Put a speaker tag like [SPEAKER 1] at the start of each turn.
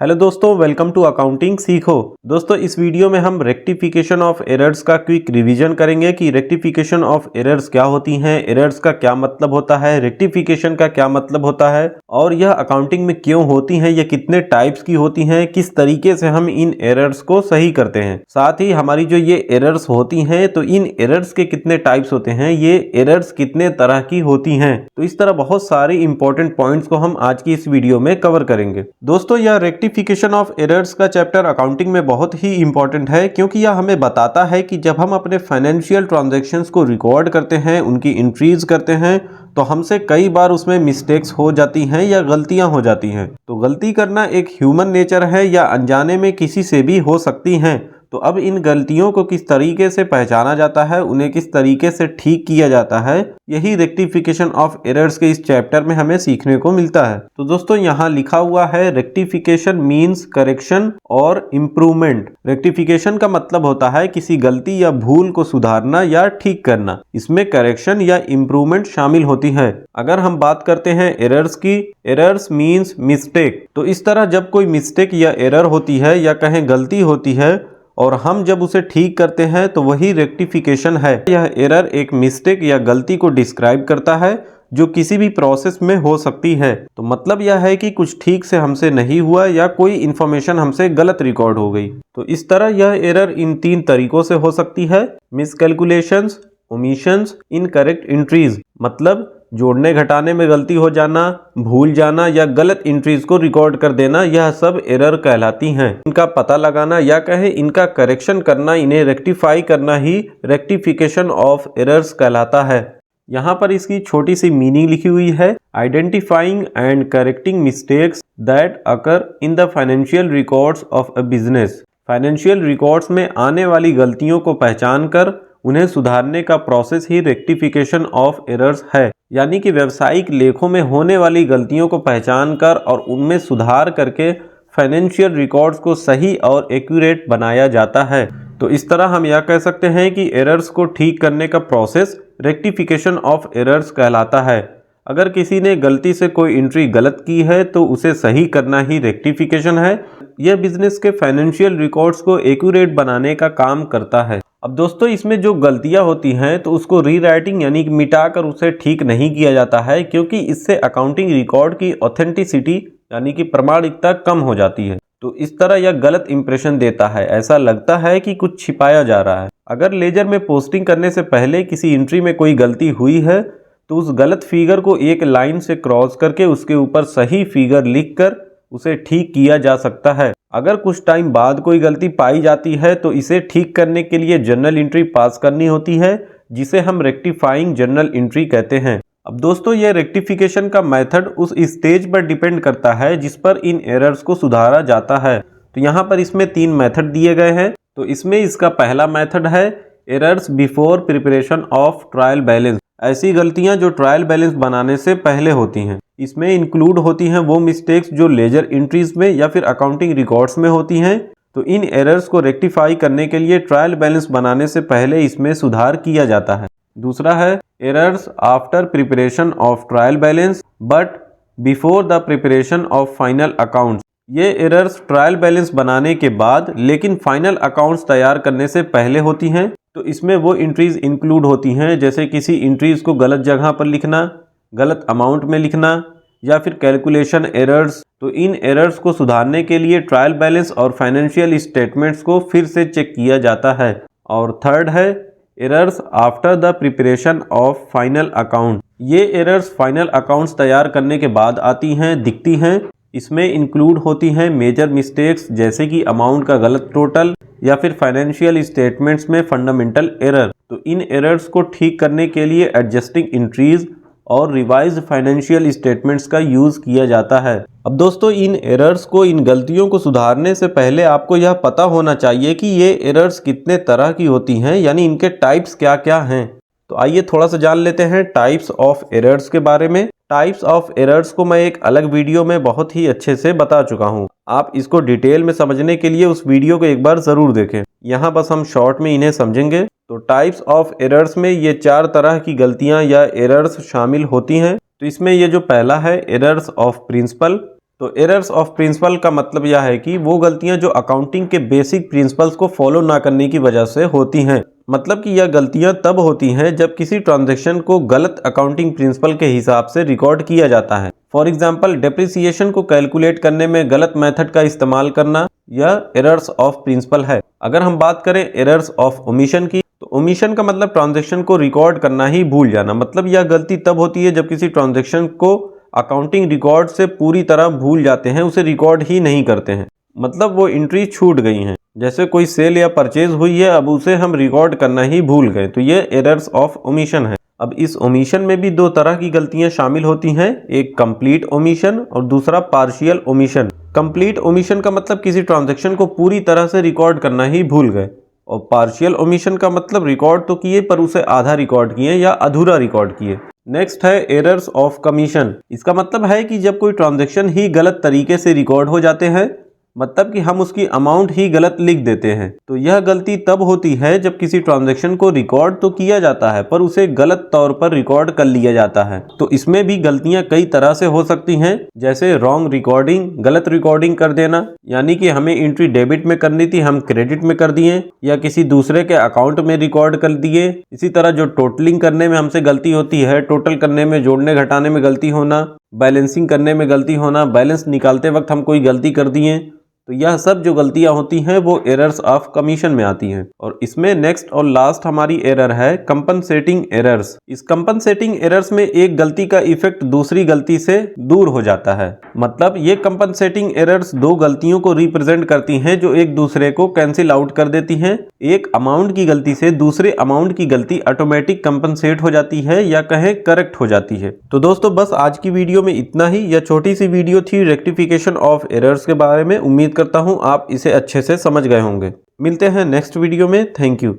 [SPEAKER 1] Hello दोस्तों, welcome to accounting सीखो। दोस्तों, इस वीडियो में हम रेक्टिफिकेशन ऑफ एरर्स का क्विक रिवीजन करेंगे कि रेक्टिफिकेशन ऑफ एरर्स क्या होती हैं, एरर्स का क्या मतलब होता है, रेक्टिफिकेशन का क्या मतलब होता है और यह अकाउंटिंग में क्यों होती हैं, ये कितने टाइप्स की होती हैं, किस तरीके से हम इन एरर्स को सही करते हैं। साथ ही हमारी जो ये एरर्स होती हैं तो इन एरर्स के कितने टाइप्स होते हैं, ये एरर्स कितने तरह की होती हैं। तो इस तरह बहुत सारे इंपॉर्टेंट पॉइंट्स को हम आज की इस वीडियो में कवर करेंगे। दोस्तों, यह रेक्टिफिकेशन ऑफ एरर्स का चैप्टर अकाउंटिंग में बहुत ही इंपॉर्टेंट है, क्योंकि यह हमें बताता है कि जब हम अपने फाइनेंशियल ट्रांजैक्शंस को रिकॉर्ड करते हैं, उनकी एंट्रीज करते हैं, तो हमसे कई बार उसमें मिस्टेक्स हो जाती हैं या गलतियां हो जाती हैं। तो गलती करना एक ह्यूमन नेचर है या अनजाने में किसी से भी हो सकती हैं। तो अब इन गलतियों को किस तरीके से पहचाना जाता है, उन्हें किस तरीके से ठीक किया जाता है, यही रेक्टिफिकेशन ऑफ एरर्स के इस चैप्टर में हमें सीखने को मिलता है। तो दोस्तों, यहाँ लिखा हुआ है रेक्टिफिकेशन मीन्स करेक्शन और इम्प्रूवमेंट। रेक्टिफिकेशन का मतलब होता है किसी गलती या भूल को सुधारना या ठीक करना। इसमें करेक्शन या इम्प्रूवमेंट शामिल होती है। अगर हम बात करते हैं एरर्स की, एरर्स मीन्स मिस्टेक। तो इस तरह जब कोई मिस्टेक या एरर होती है या कहें गलती होती है और हम जब उसे ठीक करते हैं तो वही रेक्टिफिकेशन है। यह एरर एक मिस्टेक या गलती को डिस्क्राइब करता है जो किसी भी प्रोसेस में हो सकती है। तो मतलब यह है कि कुछ ठीक से हमसे नहीं हुआ या कोई इंफॉर्मेशन हमसे गलत रिकॉर्ड हो गई। तो इस तरह यह एरर इन 3 तरीकों से हो सकती है: मिसकैलकुलेशंस, ओमिशंस, इनकरेक्ट एंट्रीज। मतलब जोड़ने घटाने में गलती हो जाना, भूल जाना या गलत एंट्रीज को रिकॉर्ड कर देना, यह सब एरर कहलाती हैं। इनका पता लगाना या कहें इनका करेक्शन करना, इन्हें रेक्टिफाई करना ही रेक्टिफिकेशन ऑफ एरर्स कहलाता है। यहाँ पर इसकी छोटी सी मीनिंग लिखी हुई है: identifying and correcting mistakes that occur in the financial records of a business. Financial records में आने वाली गलतियों को पहचान कर उन्हें सुधारने का process he rectification of errors है। यानी कि व्यावसायिक लेखों में होने वाली गलतियों को पहचान कर और उनमें सुधार करके फाइनेंशियल रिकॉर्ड्स को सही और एक्यूरेट बनाया जाता है। तो इस तरह हम यह कह सकते हैं कि एरर्स को ठीक करने का प्रोसेस रेक्टिफिकेशन ऑफ एरर्स कहलाता है। अगर किसी ने गलती से कोई एंट्री गलत की है तो उसे सही करना ही रेक्टिफिकेशन है। यह बिजनेस के फाइनेंशियल रिकॉर्ड्स को एक्यूरेट बनाने का काम करता है। अब दोस्तों, इसमें जो गलतियां होती हैं तो उसको रीराइटिंग यानी कि मिटाकर उसे ठीक नहीं किया जाता है, क्योंकि इससे अकाउंटिंग रिकॉर्ड की ऑथेंटिसिटी यानी कि प्रामाणिकता कम हो जाती है। तो इस तरह यह गलत इंप्रेशन देता है, ऐसा लगता है कि कुछ छिपाया जा रहा है। अगर लेजर में पोस्टिंग करने से पहले किसी एंट्री में कोई गलती हुई है तो उस गलत फिगर को एक लाइन से क्रॉस करके उसके ऊपर सही फिगर लिखकर उसे ठीक किया जा सकता है। अगर कुछ टाइम बाद कोई गलती पाई जाती है तो इसे ठीक करने के लिए जर्नल एंट्री पास करनी होती है, जिसे हम रेक्टिफाइंग जर्नल एंट्री कहते हैं। अब दोस्तों, यह रेक्टिफिकेशन का मेथड उस स्टेज पर डिपेंड करता है जिस पर इन एरर्स को सुधारा जाता है। तो यहाँ पर इसमें 3 मेथड दिए गए हैं। तो इसमें इसका पहला मेथड है errors before preparation of trial balance. ऐसी गलतियां जो ट्रायल बैलेंस बनाने से पहले होती हैं। इसमें इंक्लूड होती हैं वो मिस्टेक्स जो लेजर एंट्रीज में या फिर अकाउंटिंग रिकॉर्ड्स में होती हैं। तो इन एरर्स को रेक्टिफाई करने के लिए ट्रायल बैलेंस बनाने से पहले इसमें सुधार किया जाता है। दूसरा है errors after preparation of trial balance but before the preparation of final accounts. ये एरर्स ट्रायल बैलेंस बनाने के बाद लेकिन फाइनल अकाउंट्स तैयार करने से पहले होती हैं। तो इसमें वो एंट्रीज इंक्लूड होती हैं जैसे किसी एंट्रीज को गलत जगह पर लिखना, गलत अमाउंट में लिखना या फिर कैलकुलेशन एरर्स। तो इन एरर्स को सुधारने के लिए ट्रायल बैलेंस और फाइनेंशियल स्टेटमेंट्स को फिर से चेक किया जाता है। और थर्ड है errors after the preparation of final account. ये एरर्स फाइनल अकाउंट्स तैयार करने के बाद आती हैं, दिखती हैं। इसमें इंक्लूड होती हैं मेजर मिस्टेक्स जैसे कि अमाउंट का गलत टोटल या फिर फाइनेंशियल स्टेटमेंट्स में फंडामेंटल एरर। तो इन एरर्स को ठीक करने के लिए एडजस्टिंग एंट्रीज और रिवाइज्ड फाइनेंशियल स्टेटमेंट्स का यूज किया जाता है। अब दोस्तों, इन एरर्स को, इन गलतियों को सुधारने से पहले आपको यह पता होना चाहिए कि ये एरर्स कितने तरह की होती हैं, यानी इनके टाइप्स क्या क्या हैं। तो आइए थोड़ा सा जान लेते हैं टाइप्स ऑफ एरर्स के बारे में। टाइप्स ऑफ एरर्स को मैं एक अलग वीडियो में बहुत ही अच्छे से बता चुका हूँ। आप इसको डिटेल में समझने के लिए उस वीडियो को एक बार जरूर देखें। यहाँ बस हम शॉर्ट में इन्हें समझेंगे। तो टाइप्स ऑफ एरर्स में ये 4 तरह की गलतियां या एरर्स शामिल होती हैं। तो इसमें ये जो पहला है एरर्स ऑफ प्रिंसिपल, तो एरर्स ऑफ प्रिंसिपल का मतलब यह है कि वो गलतियां जो अकाउंटिंग के बेसिक प्रिंसिपल्स को फॉलो ना करने की वजह से होती हैं। मतलब कि यह गलतियां तब होती हैं जब किसी ट्रांजैक्शन को गलत अकाउंटिंग प्रिंसिपल के हिसाब से रिकॉर्ड किया जाता है। फॉर एग्जाम्पल, डेप्रिसिएशन को कैलकुलेट करने में गलत मेथड का इस्तेमाल करना यह एरर्स ऑफ प्रिंसिपल है। अगर हम बात करें एरर्स ऑफ ओमिशन की, तो ओमिशन का मतलब ट्रांजैक्शन को रिकॉर्ड करना ही भूल जाना। मतलब यह गलती तब होती है जब किसी ट्रांजैक्शन को अकाउंटिंग रिकॉर्ड से पूरी तरह भूल जाते हैं, उसे रिकॉर्ड ही नहीं करते हैं। मतलब वो एंट्री छूट गई हैं। जैसे कोई सेल या परचेज हुई है, अब उसे हम रिकॉर्ड करना ही भूल गए, तो ये एरर्स ऑफ ओमिशन है। अब इस ओमिशन में भी दो तरह की गलतियां शामिल होती हैं, एक कंप्लीट ओमिशन और दूसरा पार्शियल ओमिशन। कंप्लीट ओमिशन का मतलब किसी ट्रांजैक्शन को पूरी तरह से रिकॉर्ड करना ही भूल गए, और पार्शियल ओमिशन का मतलब रिकॉर्ड तो किए पर उसे आधा रिकॉर्ड किए या अधूरा रिकॉर्ड किए। नेक्स्ट है एरर्स ऑफ कमीशन। इसका मतलब है कि जब कोई ट्रांजैक्शन ही गलत तरीके से रिकॉर्ड हो जाते हैं, मतलब कि हम उसकी अमाउंट ही गलत लिख देते हैं, तो यह गलती तब होती है जब किसी ट्रांजैक्शन को रिकॉर्ड तो किया जाता है पर उसे गलत तौर पर रिकॉर्ड कर लिया जाता है। तो इसमें भी गलतियां कई तरह से हो सकती हैं, जैसे रॉन्ग रिकॉर्डिंग, गलत रिकॉर्डिंग कर देना, यानी कि हमें एंट्री डेबिट में करनी थी हम क्रेडिट में कर दिए, या किसी दूसरे के अकाउंट में रिकॉर्ड कर दिए। इसी तरह जो टोटलिंग करने में हमसे गलती होती है, टोटल करने में, जोड़ने घटाने में गलती होना, बैलेंसिंग करने में गलती होना, बैलेंस निकालते वक्त हम कोई गलती कर दिए, तो यह सब जो गलतियां होती हैं वो एरर्स ऑफ कमीशन में आती हैं। और इसमें नेक्स्ट और लास्ट हमारी एरर है कंपनसेटिंग एरर्स। इस कंपनसेटिंग एरर्स में एक गलती का इफेक्ट दूसरी गलती से दूर हो जाता है। मतलब ये कंपनसेटिंग एरर्स दो गलतियों को रिप्रेजेंट करती हैं जो एक दूसरे को कैंसिल आउट कर देती हैं। एक अमाउंट की गलती से दूसरे अमाउंट की गलती ऑटोमेटिक कंपनसेट हो जाती है या कहें करेक्ट हो जाती है। तो दोस्तों बस आज की वीडियो में इतना ही। यह छोटी सी वीडियो थी रेक्टिफिकेशन ऑफ एरर्स के बारे में। उम्मीद करता हूं आप इसे अच्छे से समझ गए होंगे। मिलते हैं नेक्स्ट वीडियो में। Thank you.